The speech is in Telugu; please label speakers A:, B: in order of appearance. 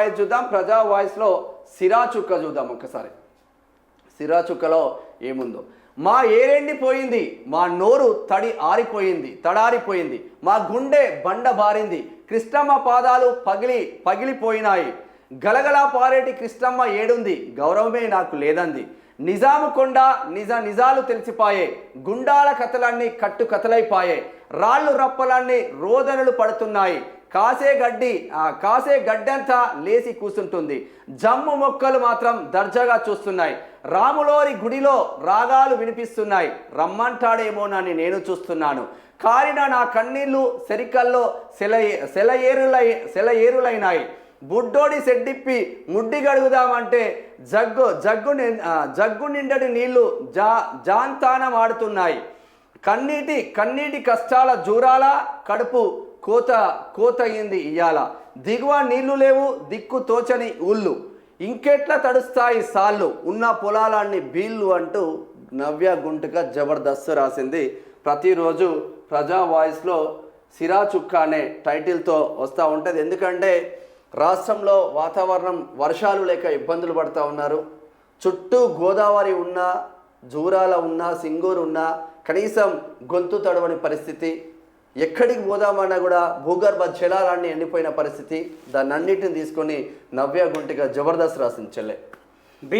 A: వాయిస్ చూద్దాం. ప్రజా వాయిస్లో సిరా చుక్క చూద్దాం ఒకసారి. సిరా చుక్కలో ఏముందో, మా ఏరెండిపోయింది, మా నోరు తడారిపోయింది, మా గుండె బండ బారింది, కృష్ణమ్మ పాదాలు పగిలిపోయినాయి, గలగలా పారేటి కృష్ణమ్మ ఏడుంది, గౌరవమే నాకు లేదంది, నిజాము కొండ నిజాలు తెలిసిపాయే, గుండాల కథలన్నీ కథలైపాయే, రాళ్ళు రప్పలన్నీ రోదనలు పడుతున్నాయి, కాసే గడ్డంతా లేచి కూర్చుంటుంది, జమ్ము మొక్కలు మాత్రం దర్జాగా చూస్తున్నాయి, రాములోరి గుడిలో రాగాలు వినిపిస్తున్నాయి, రమ్మంటాడేమోనని నేను చూస్తున్నాను, కారిన నా కన్నీళ్లు సెరికల్లో సెలయేరులైనాయి, బుడ్డోడి సెడ్డిప్పి ముడ్డి గడుగుదామంటే జగ్గు నిండడి నీళ్లు జాంతానం ఆడుతున్నాయి, కన్నీటి కష్టాల జూరాల కడుపు కోత అయింది ఇయ్యాల, దిగువ నీళ్లు లేవు దిక్కు తోచని ఊళ్ళు, ఇంకెట్లా తడుస్తాయి సాళ్ళు, ఉన్న పొలాలన్నీ బీళ్ళు అంటూ నవ్య గుంటుక జబర్దస్త్ రాసింది. ప్రతిరోజు ప్రజా వాయిస్లో సిరా చుక్క అనే టైటిల్తో వస్తూ ఉంటుంది. ఎందుకంటే రాష్ట్రంలో వాతావరణం వర్షాలు లేక ఇబ్బందులు పడుతూ ఉన్నారు. చుట్టూ గోదావరి ఉన్నా, జూరాల ఉన్నా, సింగూరు ఉన్నా కనీసం గొంతు తడవని పరిస్థితి, ఎక్కడికి పోదామన్నా కూడా భూగర్భ జలాలన్నీ ఎండిపోయిన పరిస్థితి. దాన్ని అన్నిటిని తీసుకొని నవ్య గుంటిగా జబర్దస్త్ రాసింది చెల్లె.